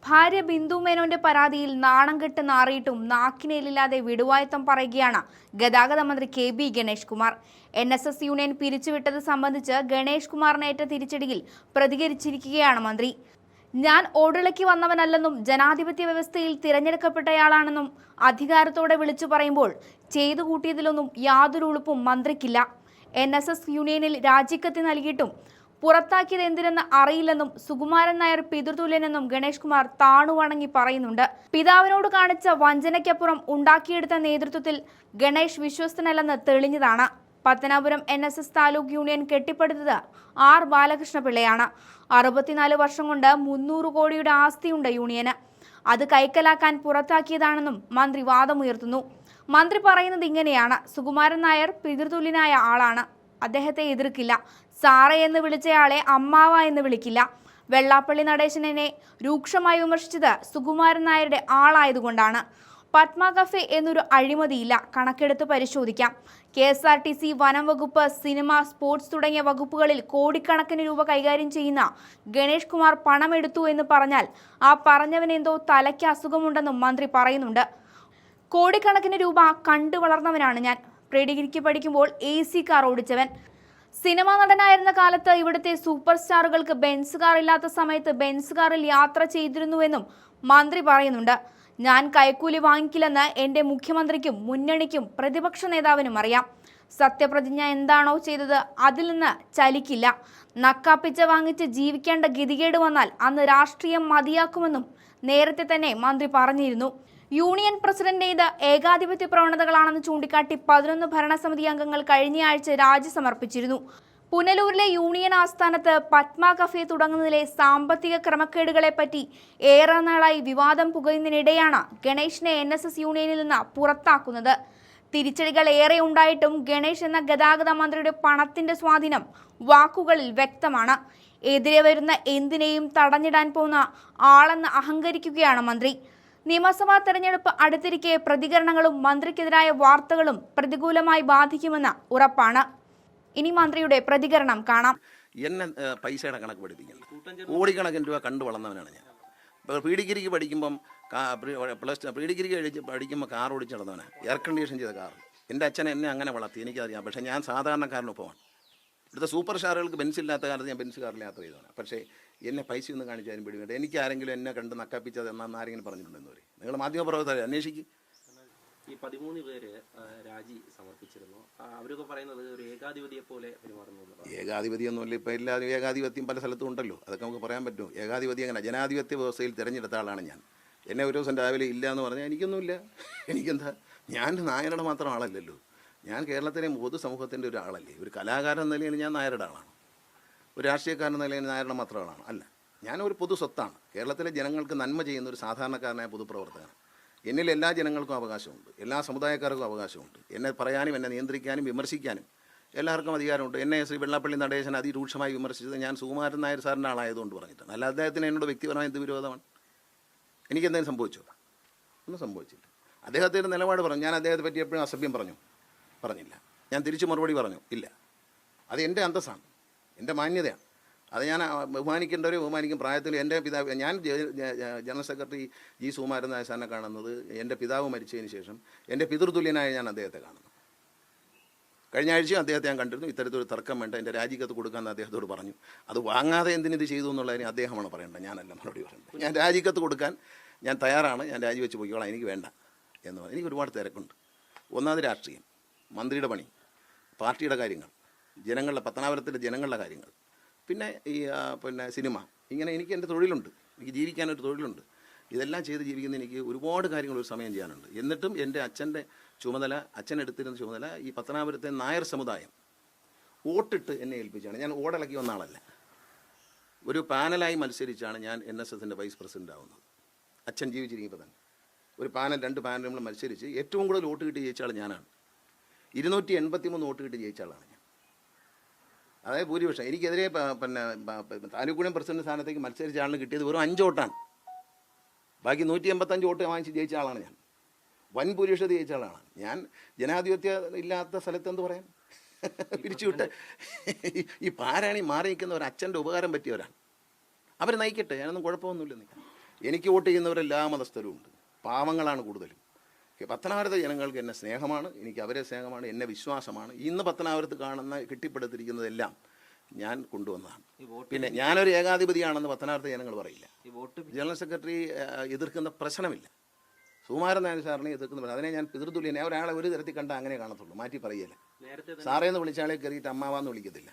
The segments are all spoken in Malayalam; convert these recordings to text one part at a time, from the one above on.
ഭാര്യ ബിന്ദു മേനോന്റെ പരാതിയിൽ നാണം കെട്ട് നാറിയിട്ടും നാക്കിനേലില്ലാതെ വിടുവായത്തം പറയുകയാണ് ഗതാഗത മന്ത്രി KB. Ganesh Kumar. NSS union പിരിച്ചുവിട്ടത് സംബന്ധിച്ച് ഗണേഷ് കുമാറിനേറ്റ തിരിച്ചടിയിൽ പ്രതികരിച്ചിരിക്കുകയാണ് മന്ത്രി. ഞാൻ ഓടിളക്കി വന്നവനല്ലെന്നും ജനാധിപത്യ വ്യവസ്ഥയിൽ തിരഞ്ഞെടുക്കപ്പെട്ടയാളാണെന്നും അധികാരത്തോടെ വിളിച്ചു പറയുമ്പോൾ ചെയ്തു കൂട്ടിയതിലൊന്നും യാതൊരു ഉളുപ്പും മന്ത്രിക്കില്ല. NSS യൂണിയനിൽ രാജിക്കത്ത് നൽകിയിട്ടും പുറത്താക്കിയത് എന്തിനെന്ന് അറിയില്ലെന്നും സുകുമാരൻ നായർ പിതൃതുല്യനെന്നും ഗണേഷ് കുമാർ താണുവണങ്ങി പറയുന്നുണ്ട്. പിതാവിനോട് കാണിച്ച വഞ്ചനയ്ക്കപ്പുറം ഉണ്ടാക്കിയെടുത്ത നേതൃത്വത്തിൽ ഗണേഷ് വിശ്വസ്തനല്ലെന്ന് തെളിഞ്ഞതാണ്. പത്തനാപുരം NSS താലൂക്ക് യൂണിയൻ കെട്ടിപ്പടുത്തത് R. ബാലകൃഷ്ണപിള്ളയാണ്. 64 വർഷം കൊണ്ട് 300 കോടിയുടെ ആസ്തിയുണ്ട് യൂണിയന്. അത് കൈക്കലാക്കാൻ പുറത്താക്കിയതാണെന്നും മന്ത്രി വാദമുയർത്തുന്നു. മന്ത്രി പറയുന്നത് ഇങ്ങനെയാണ്: സുകുമാരൻ നായർ പിതൃതുല്യനായ ആളാണ്. അദ്ദേഹത്തെ എതിർക്കില്ല. സാറേ എന്ന് വിളിച്ചയാളെ അമ്മാവ എന്ന് വിളിക്കില്ല. വെള്ളാപ്പള്ളി നടേശനെ രൂക്ഷമായി വിമർശിച്ചത് സുകുമാരൻ നായരുടെ ആളായതുകൊണ്ടാണ്. പത്മ കഫേ എന്നൊരു അഴിമതിയില്ല. കണക്കെടുത്ത് പരിശോധിക്കാം. KSRTC, വനം വകുപ്പ്, സിനിമ, സ്പോർട്സ് തുടങ്ങിയ വകുപ്പുകളിൽ കോടിക്കണക്കിന് രൂപ കൈകാര്യം ചെയ്യുന്ന ഗണേഷ് കുമാർ പണമെടുത്തു എന്ന് പറഞ്ഞാൽ ആ പറഞ്ഞവനെന്തോ തലയ്ക്ക് അസുഖമുണ്ടെന്നും മന്ത്രി പറയുന്നുണ്ട്. കോടിക്കണക്കിന് രൂപ കണ്ടു വളർന്നവനാണ് ഞാൻ. പ്രീ ഡിഗ്രിക്ക് പഠിക്കുമ്പോൾ AC കാർ ഓടിച്ചവൻ. സിനിമാ നടനായിരുന്ന കാലത്ത് ഇവിടുത്തെ സൂപ്പർ സ്റ്റാറുകൾക്ക് ബെൻസ് കാർ ഇല്ലാത്ത സമയത്ത് ബെൻസ് കാറിൽ യാത്ര ചെയ്തിരുന്നുവെന്നും മന്ത്രി പറയുന്നുണ്ട്. ഞാൻ കൈക്കൂലി വാങ്ങിക്കില്ലെന്ന് എൻ്റെ മുഖ്യമന്ത്രിക്കും മുന്നണിക്കും പ്രതിപക്ഷ നേതാവിനും അറിയാം. സത്യപ്രതിജ്ഞ എന്താണോ ചെയ്തത് അതിൽ നിന്ന് ചലിക്കില്ല. നക്കാപ്പിച്ച വാങ്ങിച്ച് ജീവിക്കേണ്ട ഗതികേട് വന്നാൽ അന്ന് രാഷ്ട്രീയം മതിയാക്കുമെന്നും നേരത്തെ തന്നെ മന്ത്രി പറഞ്ഞിരുന്നു. യൂണിയൻ പ്രസിഡന്റേത് ഏകാധിപത്യ പ്രവണതകളാണെന്ന് ചൂണ്ടിക്കാട്ടി 11 ഭരണസമിതി അംഗങ്ങൾ കഴിഞ്ഞയാഴ്ച രാജി സമർപ്പിച്ചിരുന്നു. പുനലൂരിലെ യൂണിയൻ ആസ്ഥാനത്ത് പത്മ കഫേ തുടങ്ങുന്നതിലെ സാമ്പത്തിക ക്രമക്കേടുകളെപ്പറ്റി ഏറെ നാളായി വിവാദം പുകയുന്നതിനിടെയാണ് ഗണേഷിനെ NSS യൂണിയനിൽ നിന്ന് പുറത്താക്കുന്നത്. തിരിച്ചടികൾ ഏറെ ഉണ്ടായിട്ടും ഗണേഷ് എന്ന ഗതാഗത മന്ത്രിയുടെ പണത്തിന്റെ സ്വാധീനം വാക്കുകളിൽ വ്യക്തമാണ്. എതിരെ വരുന്ന എന്തിനേയും തടഞ്ഞിടാൻ പോകുന്ന ആളെന്ന് അഹങ്കരിക്കുകയാണ് മന്ത്രി. നിയമസഭാ തെരഞ്ഞെടുപ്പ് അടുത്തിരിക്കെ പ്രതികരണങ്ങളും മന്ത്രിക്കെതിരായ വാർത്തകളും പ്രതികൂലമായി ബാധിക്കുമെന്ന് ഉറപ്പാണ്. ഇനി മന്ത്രിയുടെ പ്രതികരണം കാണാം. എന്നെ പൈസയുടെ കണക്ക് പഠിപ്പിക്കില്ല. കോടിക്കണക്കിന് രൂപ കണ്ടു വളർന്നവനാണ് ഞാൻ. പ്രീ ഡിഗ്രിക്ക് പഠിക്കുമ്പം പ്രീ ഡിഗ്രിക്ക് പഠിക്കുമ്പോൾ കാർ ഓടിച്ച് നടന്നവനാണ്. എയർ കണ്ടീഷൻ ചെയ്ത കാർ. എൻ്റെ അച്ഛൻ എന്നെ അങ്ങനെ വളർത്തി, എനിക്കറിയാം. പക്ഷേ ഞാൻ സാധാരണക്കാരനൊപ്പമാണ്. ഇവിടുത്തെ സൂപ്പർ സ്റ്റാറുകൾക്ക് ബെൻസില്ലാത്ത കാലത്ത് ഞാൻ ബെൻസ് കാറിൽ യാത്ര ചെയ്തതാണ്. പക്ഷേ എന്നെ പൈസ ഒന്നും കാണിച്ചാലും പിടിവേണ്ട. എനിക്ക് ആരെങ്കിലും എന്നെ കണ്ട് നക്കാപ്പിച്ചത് എന്നാന്ന് ആരെങ്കിലും പറഞ്ഞിട്ടുണ്ടെന്ന് പറയും. നിങ്ങൾ മാധ്യമപ്രവർത്തകരെ അന്വേഷിക്കും. ഈ 13 പേര് രാജി സമർപ്പിച്ചിരുന്നു. അവരൊക്കെ പറയുന്നത് ഒരു ഏകാധിപതിയെ പോലെ പെരുമാറുന്നു. ഏകാധിപതിയൊന്നുമില്ല. ഇപ്പം എല്ലാവരും ഏകാധിപത്യം പല സ്ഥലത്തും ഉണ്ടല്ലോ. അതൊക്കെ നമുക്ക് പറയാൻ പറ്റുമോ? ഏകാധിപതി അങ്ങനെ ജനാധിപത്യ വ്യവസ്ഥയിൽ തിരഞ്ഞെടുത്ത ആളാണ് ഞാൻ. എന്നെ ഒരു ദിവസം രാവിലെ ഇല്ല എന്ന് പറഞ്ഞാൽ എനിക്കൊന്നുമില്ല. എനിക്കെന്താ, ഞാൻ നായരുടെ മാത്രം ആളല്ലല്ലോ. ഞാൻ കേരളത്തിലെ പൊതുസമൂഹത്തിൻ്റെ ഒരു ആളല്ലേ. ഒരു കലാകാരൻ എന്ന നിലയിൽ ഞാൻ നായരുടെ ആളാണ്. ഒരു രാഷ്ട്രീയക്കാരൻ എന്ന നിലയിൽ നായരുടെ മാത്രം ആളാണ് അല്ല. ഞാനൊരു പൊതു സ്വത്താണ്. കേരളത്തിലെ ജനങ്ങൾക്ക് നന്മ ചെയ്യുന്ന ഒരു സാധാരണക്കാരനായ പൊതുപ്രവർത്തകനാണ്. എന്നിൽ എല്ലാ ജനങ്ങൾക്കും അവകാശമുണ്ട്. എല്ലാ സമുദായക്കാർക്കും അവകാശമുണ്ട്. എന്നെ പറയാനും എന്നെ നിയന്ത്രിക്കാനും വിമർശിക്കാനും എല്ലാവർക്കും അധികാരമുണ്ട്. എന്നെ ശ്രീ വെള്ളാപ്പള്ളി നടേശൻ അതിരൂക്ഷമായി വിമർശിച്ചത് ഞാൻ സുകുമാരൻ നായർ സാറിൻ്റെ ആളായതുകൊണ്ട് പറഞ്ഞിട്ടാണ്. അല്ല അദ്ദേഹത്തിന് എന്നോട് വ്യക്തിപരമായ എന്ത് വിരോധമാണ്? എനിക്കെന്തെങ്കിലും സംഭവിച്ചോ? ഒന്നും സംഭവിച്ചില്ല. അദ്ദേഹത്തിൻ്റെ നിലപാട് പറഞ്ഞു. ഞാൻ അദ്ദേഹത്തെ പറ്റി എപ്പോഴും അസഭ്യം പറഞ്ഞില്ല. ഞാൻ തിരിച്ചു മറുപടി പറഞ്ഞു ഇല്ല. അത് എൻ്റെ അന്തസ്സാണ്, എൻ്റെ മാന്യതയാണ്. അത് ഞാൻ ബഹുമാനിക്കേണ്ടവരെ ബഹുമാനിക്കും. പ്രായത്തിൽ എൻ്റെ പിതാവ്, ഞാൻ general secretary G. Sukumaran Nair സാറിനെ കാണുന്നത് എൻ്റെ പിതാവ് മരിച്ചതിന് ശേഷം എൻ്റെ പിതൃതുല്യനായ ഞാൻ അദ്ദേഹത്തെ കാണുന്നു. കഴിഞ്ഞ ആഴ്ചയും അദ്ദേഹത്തെ ഞാൻ കണ്ടിരുന്നു. ഇത്തരത്തിലൊരു തർക്കം വേണ്ട, എൻ്റെ രാജിക്കത്ത് കൊടുക്കാമെന്ന് അദ്ദേഹത്തോട് പറഞ്ഞു. അത് വാങ്ങാതെ എന്തിനിത് ചെയ്തു എന്നുള്ളതിന് അദ്ദേഹമാണ് പറയേണ്ടത്, ഞാനല്ല മറുപടി പറയേണ്ടത്. ഞാൻ രാജിക്കത്ത് കൊടുക്കാൻ ഞാൻ തയ്യാറാണ്. ഞാൻ രാജിവെച്ച് പോയിക്കോളാം, എനിക്ക് വേണ്ട എന്ന് പറഞ്ഞു. എനിക്ക് ഒരുപാട് തിരക്കുണ്ട്. ഒന്നാമത് രാഷ്ട്രീയം, മന്ത്രിയുടെ പണി, പാർട്ടിയുടെ കാര്യങ്ങൾ, ജനങ്ങളുടെ പത്തനാപുരത്തിലെ ജനങ്ങളുടെ കാര്യങ്ങൾ, പിന്നെ സിനിമ. ഇങ്ങനെ എനിക്ക് എൻ്റെ തൊഴിലുണ്ട്. എനിക്ക് ജീവിക്കാനൊരു തൊഴിലുണ്ട്. ഇതെല്ലാം ചെയ്ത് ജീവിക്കുന്ന എനിക്ക് ഒരുപാട് കാര്യങ്ങൾ ഒരു സമയം ചെയ്യാനുണ്ട്. എന്നിട്ടും എൻ്റെ അച്ഛൻ്റെ ചുമതല, അച്ഛൻ എടുത്തിരുന്ന ചുമതല ഈ പത്തനാപുരത്തെ നായർ സമുദായം വോട്ടിട്ട് എന്നെ ഏൽപ്പിച്ചാണ്. ഞാൻ ഓടിളക്കി വന്ന ആളല്ല. ഒരു പാനലായി മത്സരിച്ചാണ് ഞാൻ NSSൻ്റെ വൈസ് പ്രസിഡൻ്റ് ആവുന്നത്. അച്ഛൻ ജീവിച്ചിരിക്കുമ്പോൾ തന്നെ ഒരു പാനൽ, 2 പാനൽ നമ്മൾ മത്സരിച്ച് ഏറ്റവും കൂടുതൽ വോട്ട് കിട്ടി ജയിച്ച ആൾ ഞാനാണ്. 283 വോട്ട് കിട്ടി ജയിച്ച ആളാണ് ഞാൻ. അതായത് ഭൂരിപക്ഷം. എനിക്കെതിരെ താലൂക്ക് പ്രസിഡന്റ് സ്ഥാനത്തേക്ക് മത്സരിച്ച ആളിന് കിട്ടിയത് വെറും 5 വോട്ടാണ്. ബാക്കി 185 വോട്ട് വാങ്ങിച്ച് ജയിച്ച ആളാണ് ഞാൻ. വൻ ഭൂരിപക്ഷത ജയിച്ച ആളാണ് ഞാൻ. ജനാധിപത്യം ഇല്ലാത്ത സ്ഥലത്ത് എന്ത് പറയാൻ? പിരിച്ചുവിട്ട് ഈ പാരാണി മാറി നിൽക്കുന്ന ഒരു അച്ഛൻ്റെ ഉപകാരം പറ്റിയവരാണ്. അവർ നയിക്കട്ടെ, ഞാനൊന്നും കുഴപ്പമൊന്നുമില്ല. എനിക്ക് വോട്ട് ചെയ്യുന്നവരെല്ലാ മതസ്ഥരും ഉണ്ട്, പാവങ്ങളാണ് കൂടുതലും. പത്തനാപുരത്തെ ജനങ്ങൾക്ക് എന്നെ സ്നേഹമാണ്, എനിക്ക് അവരെ സ്നേഹമാണ്, എന്നെ വിശ്വാസമാണ്. ഇന്ന് പത്തനാപുരത്ത് കാണുന്ന കെട്ടിപ്പടുത്തിരിക്കുന്നതെല്ലാം ഞാൻ കൊണ്ടുവന്നതാണ്. പിന്നെ ഞാനൊരു ഏകാധിപതിയാണെന്ന് പത്തനാപുരത്തെ ജനങ്ങൾ പറയില്ല. ജനറൽ സെക്രട്ടറി എതിർക്കുന്ന പ്രശ്നമില്ല. സുകുമാരൻ നായർ സാറിനെ എതിർക്കുന്ന അതിനെ ഞാൻ പിതൃതുല്യനെ ഒരാളെ ഒരു തരത്തിൽ കണ്ട അങ്ങനെ കാണത്തുള്ളൂ, മാറ്റി പറയല്ല. സാറേന്ന് വിളിച്ചാളെ കയറിയിട്ട് അമ്മാവാന്ന് വിളിക്കത്തില്ല.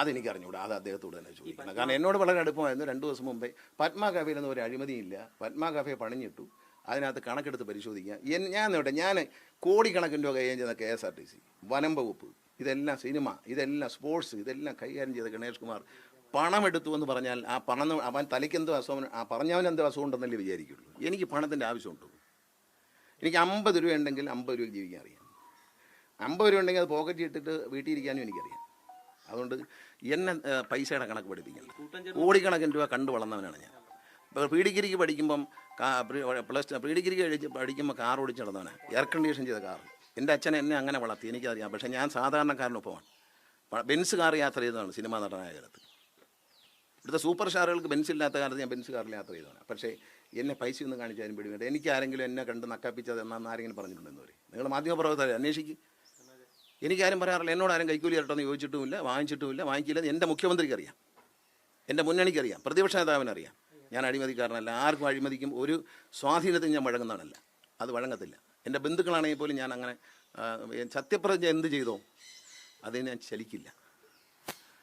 അതെനിക്ക് അറിഞ്ഞൂടാ, അത് അദ്ദേഹത്തോട് തന്നെ ചോദിക്കണം. കാരണം എന്നോട് വളരെ അടുപ്പമായിരുന്നു. 2 ദിവസം മുമ്പേ പത്മ കഫേയിലൊന്നും ഒരു അഴിമതിയില്ല. പത്മ കഫേ പണിഞ്ഞിട്ടു, അതിനകത്ത് കണക്കെടുത്ത് പരിശോധിക്കുക. ഞാൻ കോടിക്കണക്കിന് രൂപ കൈകാര്യം ചെയ്ത KSRTC, വനം വകുപ്പ്, ഇതെല്ലാം സിനിമ, ഇതെല്ലാം സ്പോർട്സ്, ഇതെല്ലാം കൈകാര്യം ചെയ്ത ഗണേഷ് കുമാർ പണമെടുത്തു എന്ന് പറഞ്ഞാൽ ആ പണം അവൻ തലയ്ക്ക് എന്തോ അസുഖം, ആ പറഞ്ഞവൻ എന്തോ അസുഖം ഉണ്ടെന്നല്ലേ വിചാരിക്കുള്ളൂ. എനിക്ക് പണത്തിൻ്റെ ആവശ്യമുണ്ട്. എനിക്ക് 50 രൂപ ഉണ്ടെങ്കിൽ 50 രൂപ ജീവിക്കാൻ അറിയാം. 50 രൂപ ഉണ്ടെങ്കിൽ അത് പോക്കറ്റിൽ ഇട്ടിട്ട് വീട്ടിൽ ഇരിക്കാനും എനിക്കറിയാം. അതുകൊണ്ട് എന്നെ പൈസയുടെ കണക്ക് പഠിപ്പിക്കണം. കോടിക്കണക്കിന് രൂപ കണ്ടു വളർന്നവനാണ് ഞാൻ. ഇപ്പോൾ പ്രീ ഡിഗ്രിക്ക് പഠിക്കുമ്പം പ്രീ ഡിഗ്രിക്ക് പഠിക്കുമ്പോൾ കാർ ഓടിച്ച് നടന്നവനാണ്, എയർ കണ്ടീഷൻ ചെയ്ത കാർ. എൻ്റെ അച്ഛൻ എന്നെ അങ്ങനെ വളർത്തി, എനിക്കറിയാം. പക്ഷേ ഞാൻ സാധാരണക്കാരനൊപ്പമാണ്. ബെൻസ് കാർ യാത്ര ചെയ്തതാണ് സിനിമാ നടനായ കാലത്ത്. ഇവിടുത്തെ സൂപ്പർ സ്റ്റാറുകൾക്ക് ബെൻസ് ഇല്ലാത്ത കാലത്ത് ഞാൻ ബെൻസ് കാറിൽ യാത്ര ചെയ്തതാണ്. പക്ഷേ എന്നെ പൈസ ഒന്നും കാണിച്ചാലും പിടി വേണ്ട. എനിക്ക് ആരെങ്കിലും എന്നെ കണ്ട് നക്കാപ്പിച്ചത് എന്നാന്ന് ആരെങ്കിലും പറഞ്ഞിട്ടുണ്ടെന്ന് പറയും. നിങ്ങൾ മാധ്യമപ്രവർത്തകരെ അന്വേഷിക്കും. എനിക്കാരും പറയാറില്ല, എന്നോട് ആരും കൈക്കൂലി തരട്ടെന്ന് ചോദിച്ചിട്ടുമില്ല, വാങ്ങിച്ചിട്ടുമില്ല, വാങ്ങിക്കില്ല. എൻ്റെ മുഖ്യമന്ത്രിക്ക് അറിയാം, എൻ്റെ മുന്നണിക്കറിയാം, പ്രതിപക്ഷ നേതാവിനറിയാം. ഞാൻ അഴിമതിക്കാരനല്ല, ആർക്കും അഴിമതിക്കും ഒരു സ്വാധീനത്തിന് ഞാൻ വഴങ്ങുന്നതാണല്ല, അത് വഴങ്ങത്തില്ല. എൻ്റെ ബന്ധുക്കളാണെങ്കിൽ പോലും ഞാൻ അങ്ങനെ സത്യപ്രതിജ്ഞ എന്ത് ചെയ്തോ അതിന് ഞാൻ ചലിക്കില്ല.